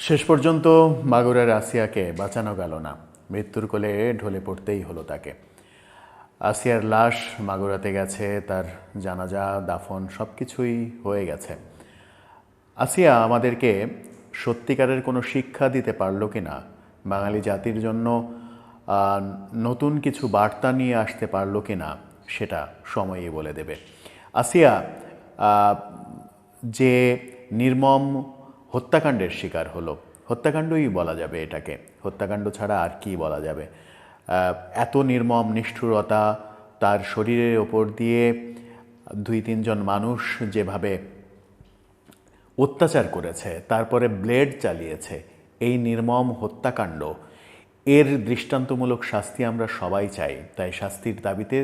শেষ পর্যন্ত মাগুরার আসিয়াকে বাঁচানো গেল না। মৃত্যুর কোলে ঢলে পড়তেই হলো তাকে। আসিয়ার লাশ মাগুরাতে গেছে, তার জানাজা দাফন সব কিছুই হয়ে গেছে। আসিয়া আমাদেরকে সত্যিকারের কোনো শিক্ষা দিতে পারল কি না, বাঙালি জাতির জন্য নতুন কিছু বার্তা নিয়ে আসতে পারল কি না, সেটা সময়ই বলে দেবে। আসিয়া যে নির্মম হত্যাকাণ্ডের শিকার হলো, হত্যাকাণ্ডই বলা যাবে এটাকে, হত্যাকাণ্ড ছাড়া আর কি বলা যাবে। এত নির্মম নিষ্ঠুরতা, তার শরীরের ওপর দিয়ে 2-3 জন মানুষ যেভাবে অত্যাচার করেছে, তারপরে ব্লেড চালিয়েছে, এই নির্মম হত্যাকাণ্ড, এর দৃষ্টান্তমূলক শাস্তি আমরা সবাই চাই। তাই শাস্তির দাবিতে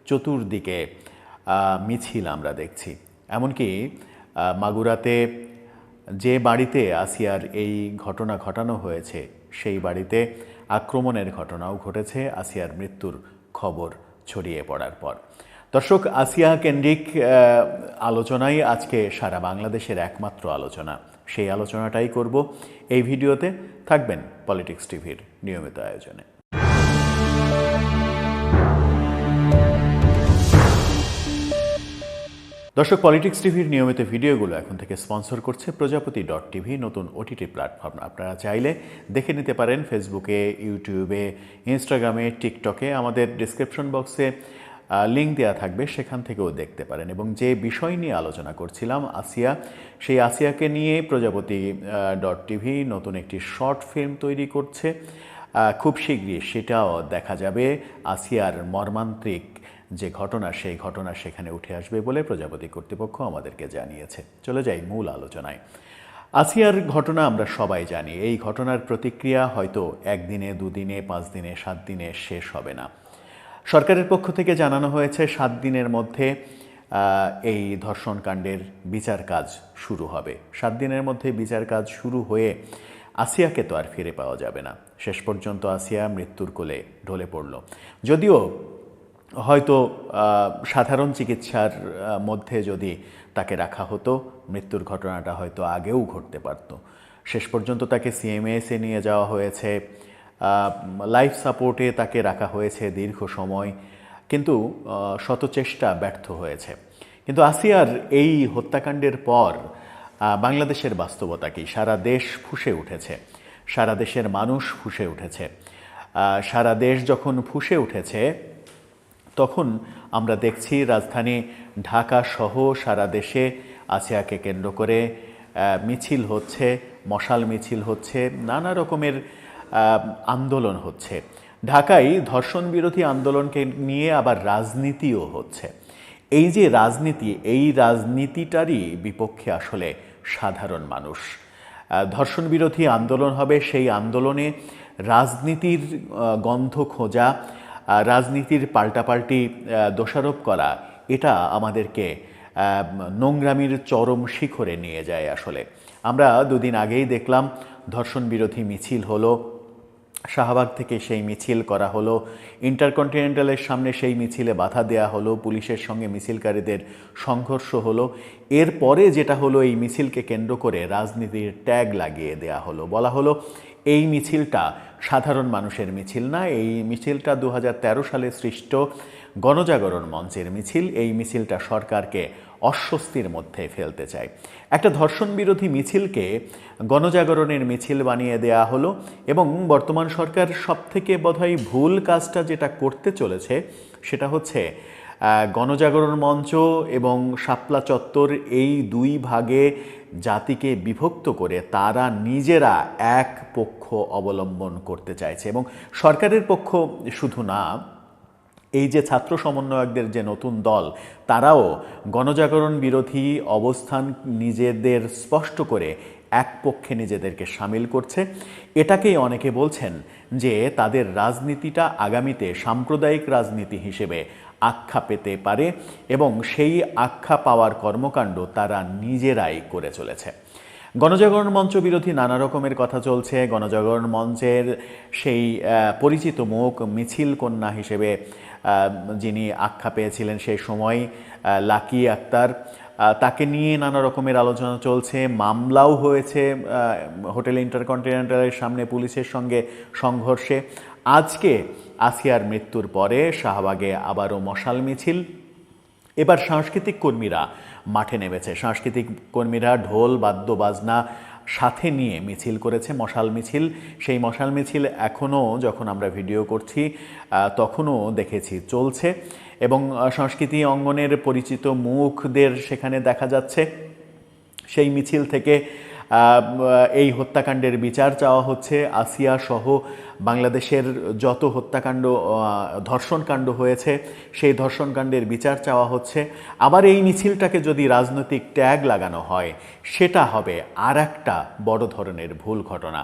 চতুর্দিকে মিছিল আমরা দেখছি। এমনকি মাগুরাতে যে বাড়িতে আসিয়ার এই ঘটনা ঘটানো হয়েছে, সেই বাড়িতে আক্রমণের ঘটনাও ঘটেছে আসিয়ার মৃত্যুর খবর ছড়িয়ে পড়ার পর। দর্শক, আসিয়া কেন্দ্রিক আলোচনাই আজকে সারা বাংলাদেশের একমাত্র আলোচনা। সেই আলোচনাটাই করব এই ভিডিওতে। থাকবেন পলিটিক্স টিভির নিয়মিত আয়োজনে। দর্শক, পলিটিক্স টিভির নিয়মিত ভিডিওগুলো এখন থেকে স্পন্সর করছে প্রজাপতি.টিভি, নতুন ওটিটি প্ল্যাটফর্ম। আপনারা চাইলে দেখে নিতে পারেন ফেসবুকে, ইউটিউবে, ইনস্টাগ্রামে, টিকটকে। আমাদের ডিসক্রিপশন বক্সে লিঙ্ক দেওয়া থাকবে, সেখান থেকেও দেখতে পারেন। এবং যে বিষয় নিয়ে আলোচনা করছিলাম, আসিয়া, সেই আসিয়াকে নিয়ে প্রজাপতি.টিভি নতুন একটি শর্ট ফিল্ম তৈরি করছে। খুব শীঘ্রই সেটাও দেখা যাবে। আসিয়ার মর্মান্তিক যে ঘটনা, সেই ঘটনা সেখানে উঠে আসবে বলে প্রজাপতি কর্তৃপক্ষ আমাদেরকে জানিয়েছে। চলে যাই মূল আলোচনায়। আসিয়ার ঘটনা আমরা সবাই জানি। এই ঘটনার প্রতিক্রিয়া হয়তো 1 দিনে, 2 দিনে, 5 দিনে, 7 দিনে শেষ হবে না। সরকারের পক্ষ থেকে জানানো হয়েছে 7 দিনের মধ্যে এই ধর্ষণকাণ্ডের বিচার কাজ শুরু হবে। 7 দিনের মধ্যে বিচার কাজ শুরু হয়ে আসিয়াকে তো আর ফিরে পাওয়া যাবে না। শেষ পর্যন্ত আসিয়া মৃত্যুর কোলে ঢলে পড়ল। যদিও হয়তো সাধারণ চিকিৎসার মধ্যে যদি তাকে রাখা হতো, মৃত্যুর ঘটনাটা হয়তো আগেও ঘটতে পারত। শেষ পর্যন্ত তাকে সিএমএসে নিয়ে যাওয়া হয়েছে, লাইফ সাপোর্টে তাকে রাখা হয়েছে দীর্ঘ সময়, কিন্তু শত চেষ্টা ব্যর্থ হয়েছে। কিন্তু আসিয়ার এই হত্যাকাণ্ডের পর বাংলাদেশের বাস্তবতা কি? সারা দেশ ফুঁসে উঠেছে, সারা দেশের মানুষ ফুঁসে উঠেছে। সারা দেশ যখন ফুঁসে উঠেছে, তখন আমরা দেখছি রাজধানী ঢাকা সহ সারা দেশে আসিয়াকে কেন্দ্র করে মিছিল হচ্ছে, মশাল মিছিল হচ্ছে, নানা রকমের আন্দোলন হচ্ছে। ঢাকায় ধর্ষণ বিরোধী আন্দোলনকে নিয়ে আবার রাজনীতিও হচ্ছে। এই যে রাজনীতি, এই রাজনীতিটারই বিপক্ষে আসলে সাধারণ মানুষ। ধর্ষণ বিরোধী আন্দোলন হবে, সেই আন্দোলনে রাজনীতির গন্ধ খোঁজা, রাজনীতির পাল্টাপাল্টি দোষারোপ করা, এটা আমাদেরকে নোংরামির চরম শিখরে নিয়ে যায়। আসলে আমরা 2 দিন আগেই দেখলাম ধর্ষণ বিরোধী মিছিল হলো, শাহবাগ থেকে সেই মিছিল করা হলো, ইন্টারকন্টিনেন্টালের সামনে সেই মিছিলে বাধা দেয়া হলো, পুলিশের সঙ্গে মিছিলকারীদের সংঘর্ষ হলো। এরপরে যেটা হলো, এই মিছিলকে কেন্দ্র করে রাজনীতির ট্যাগ লাগিয়ে দেয়া হলো। বলা হলো এই মিছিলটা সাধারণ মানুষের মিছিল না, এই মিছিলটা 2013 সালে সৃষ্ট গণজাগরণ মঞ্চের মিছিল। এই মিছিলটা সরকারকে অস্বস্তির মধ্যে ফেলতে চায়। একটা ধর্ষণ বিরোধী মিছিলকে গণজাগরণের মিছিল বানিয়ে দেয়া হলো। এবং বর্তমান সরকার সবথেকে বোধহয় ভুল কাজটা যেটা করতে চলেছে, সেটা হচ্ছে গণজাগরণ মঞ্চ এবং শাপলা চত্বর, এই 2 ভাগে জাতিকে বিভক্ত করে তারা নিজেরা এক পক্ষ অবলম্বন করতে চাইছে। এবং সরকারের পক্ষ শুধু না, এই যে ছাত্র সমন্বয়কদের যে নতুন দল, তারাও গণজাগরণ বিরোধী অবস্থান নিজেদের স্পষ্ট করে এক পক্ষে নিজেদেরকে সামিল করছে। এটাকেই অনেকে বলছেন যে তাদের রাজনীতিটা আগামীতে সাম্প্রদায়িক রাজনীতি হিসেবে আখ্যা পেতে পারে, এবং সেই আখ্যা পাওয়ার কর্মকাণ্ড তারা নিজেরাই করে চলেছে। গণজাগরণ মঞ্চ বিরোধী নানা রকমের কথা চলছে। গণজাগরণ মঞ্চের সেই পরিচিত মুখ, মিছিল কন্যা হিসেবে যিনি আখ্যা পেয়েছিলেন সেই সময়, লাকি আক্তার, তাকে নিয়ে নানা রকমের আলোচনা চলছে, মামলাও হয়েছে হোটেল ইন্টারকন্টিনেন্টালের সামনে পুলিশের সঙ্গে সংঘর্ষে। আজকে আসিয়ার মৃত্যুর পরে শাহবাগে আবারও মশাল মিছিল। এবার সাংস্কৃতিক কর্মীরা মাঠে নেমেছে, সাংস্কৃতিক কর্মীরা ঢোল বাদ্য বাজনা সাথে নিয়ে মিছিল করেছে, মশাল মিছিল। সেই মশাল মিছিল এখনও যখন আমরা ভিডিও করছি তখনও দেখেছি চলছে, এবং সংস্কৃতি অঙ্গনের পরিচিত মুখদের সেখানে দেখা যাচ্ছে। সেই মিছিল থেকে এই হত্যাকাণ্ডের বিচার চাওয়া হচ্ছে। আসিয়া সহ বাংলাদেশের যত হত্যাকাণ্ড ধর্ষণকাণ্ড হয়েছে সেই ধর্ষণকাণ্ডের বিচার চাওয়া হচ্ছে। আবার এই মিছিলটাকে যদি রাজনৈতিক ট্যাগ লাগানো হয় সেটা হবে আর একটা বড় ধরনের ভুল ঘটনা।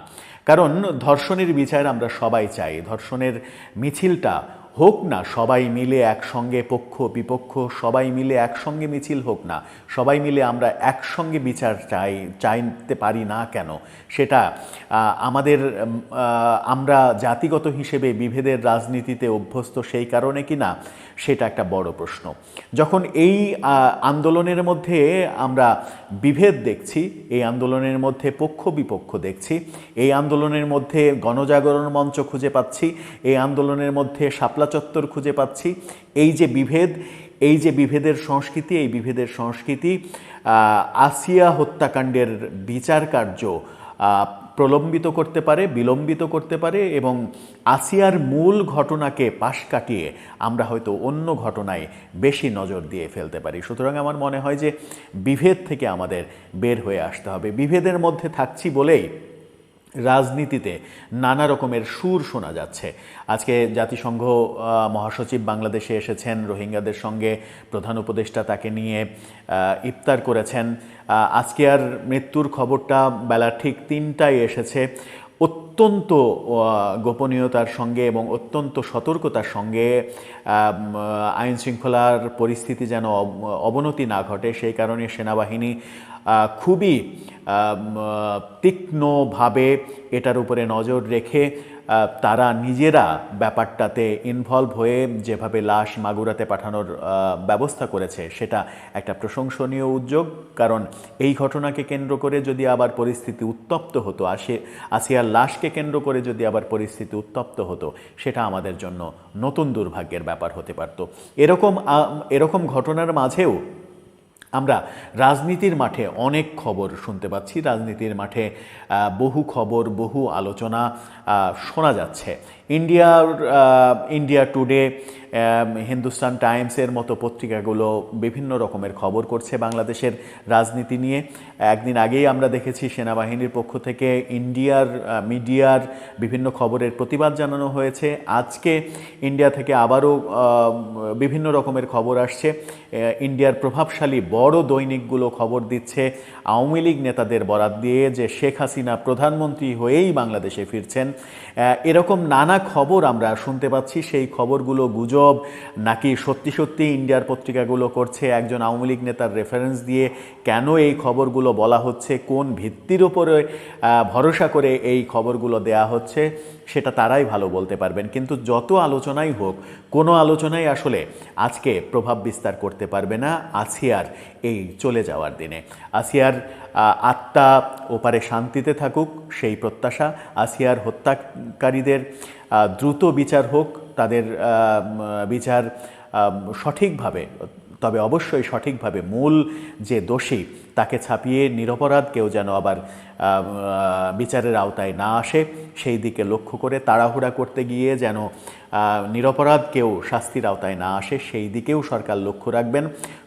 কারণ ধর্ষণের বিচার আমরা সবাই চাই, ধর্ষণের মিছিলটা হোক না সবাই মিলে একসঙ্গে, পক্ষ বিপক্ষ সবাই মিলে একসঙ্গে মিছিল হোক না, সবাই মিলে আমরা একসঙ্গে বিচার চাইতে পারি না কেন? সেটা আমাদের আমরা জাতিগত হিসেবে বিভেদের রাজনীতিতে অভ্যস্ত সেই কারণে কি না, সেটা একটা বড় প্রশ্ন। যখন এই আন্দোলনের মধ্যে আমরা বিভেদ দেখছি, এই আন্দোলনের মধ্যে পক্ষ বিপক্ষ দেখছি, এই আন্দোলনের মধ্যে গণজাগরণ মঞ্চ খুঁজে পাচ্ছি, এই আন্দোলনের মধ্যে শাপলা চত্বর খুঁজে পাচ্ছি, এই যে বিভেদ, এই যে বিভেদের সংস্কৃতি, এই বিভেদের সংস্কৃতি আসিয়া হত্যাকাণ্ডের বিচার কার্য প্রলম্বিত করতে পারে, বিলম্বিত করতে পারে, এবং আসিয়ার মূল ঘটনাকে পাশ কাটিয়ে আমরা হয়তো অন্য ঘটনায় বেশি নজর দিয়ে ফেলতে পারি। সুতরাং আমার মনে হয় যে বিভেদ থেকে আমাদের বের হয়ে আসতে হবে। বিভেদের মধ্যে থাকছি বলেই রাজনীতিতে নানা রকমের সুর শোনা যাচ্ছে। আজকে জাতিসংঘ মহাসচিব বাংলাদেশে এসেছেন, রোহিঙ্গাদের সঙ্গে প্রধান উপদেষ্টা তাকে নিয়ে ইফতার করেছেন। আজকে আর মৃত্যুর খবরটা বেলা ঠিক 3টায় এসেছে। অত্যন্ত গোপনীয়তার সঙ্গে এবং অত্যন্ত সতর্কতার সঙ্গে আইন শৃঙ্খলার পরিস্থিতি যেন অবনতি না ঘটে সেই কারণে সেনাবাহিনী খুবই তীক্ষ্ণভাবে এটার উপরে নজর রেখে তারা নিজেরা ব্যাপারটাতে ইনভলভ হয়ে যেভাবে লাশ মাগুরাতে পাঠানোর ব্যবস্থা করেছে সেটা একটা প্রশংসনীয় উদ্যোগ। কারণ এই ঘটনাকে কেন্দ্র করে যদি আবার পরিস্থিতি উত্তপ্ত হতো, আসিয়ার লাশকে কেন্দ্র করে যদি আবার পরিস্থিতি উত্তপ্ত হতো, সেটা আমাদের জন্য নতুন দুর্ভাগ্যের ব্যাপার হতে পারত। এরকম ঘটনার মাঝেও আমরা রাজনীতির মাঠে অনেক খবর শুনতে পাচ্ছি, রাজনীতির মাঠে বহু খবর, বহু আলোচনা শোনা যাচ্ছে। ইন্ডিয়া টুডে, হিন্দুস্তান টাইমসের মতো পত্রিকাগুলো বিভিন্ন রকমের খবর করছে বাংলাদেশের রাজনীতি নিয়ে। একদিন আগেই আমরা দেখেছি সেনাবাহিনীর পক্ষ থেকে ইন্ডিয়ার মিডিয়ার বিভিন্ন খবরের প্রতিবাদ জানানো হয়েছে। আজকে ইন্ডিয়া থেকে আবারও বিভিন্ন রকমের খবর আসছে। ইন্ডিয়ার প্রভাবশালী বড় দৈনিকগুলো খবর দিচ্ছে আওয়ামী লীগ নেতাদের বরাত দিয়ে যে শেখ হাসিনা প্রধানমন্ত্রী হয়েই বাংলাদেশে ফিরছেন। এরকম নানা খবর আমরা শুনতে পাচ্ছি। সেই খবরগুলো গুজব নাকি সত্যি সত্যি ইন্ডিয়ার পত্রিকাগুলো করছে একজন আওয়ামী লীগ নেতার রেফারেন্স দিয়ে? কেন এই খবরগুলো বলা হচ্ছে, কোন ভিত্তির উপরে ভরসা করে এই খবরগুলো দেয়া হচ্ছে, সেটা তারাই ভালো বলতে পারবেন। কিন্তু যত আলোচনাই হোক, কোনো আলোচনাই আসলে আজকে প্রভাব বিস্তার করতে পারবে না আসিয়ার এই চলে যাওয়ার দিনে। আসিয়ার আত্মা ওপারে শান্তিতে থাকুক সেই প্রত্যাশা। আসিয়ার হত্যাকারীদের দ্রুত বিচার হোক, তাদের বিচার সঠিকভাবে, তবে অবশ্যই সঠিকভাবে মূল যে দোষী তাকে ছাপিয়ে নিরপরাধ কেউ যেন আবার বিচারের আওতায় না আসে সেই দিকে লক্ষ্য করে তাড়াহুড়া করতে গিয়ে যেন নিরপরাধ কেউ শাস্তির আওতায় না আসে সেই দিকেও সরকার লক্ষ্য রাখবেন।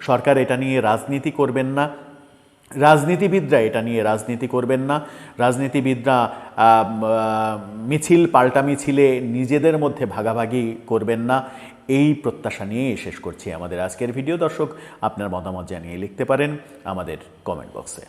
সরকার এটা নিয়ে রাজনীতি করবেন না, রাজনীতিবিদরা এটা নিয়ে রাজনীতি করবেন না, রাজনীতিবিদরা মিছিল পাল্টা মিছিলে নিজেদের মধ্যে ভাগাভাগি করবেন না। এই প্রত্যাশা নিয়েই শেষ করছি আমাদের আজকের ভিডিও। দর্শক, আপনার মতামত জানিয়ে লিখতে পারেন আমাদের কমেন্ট বক্সে।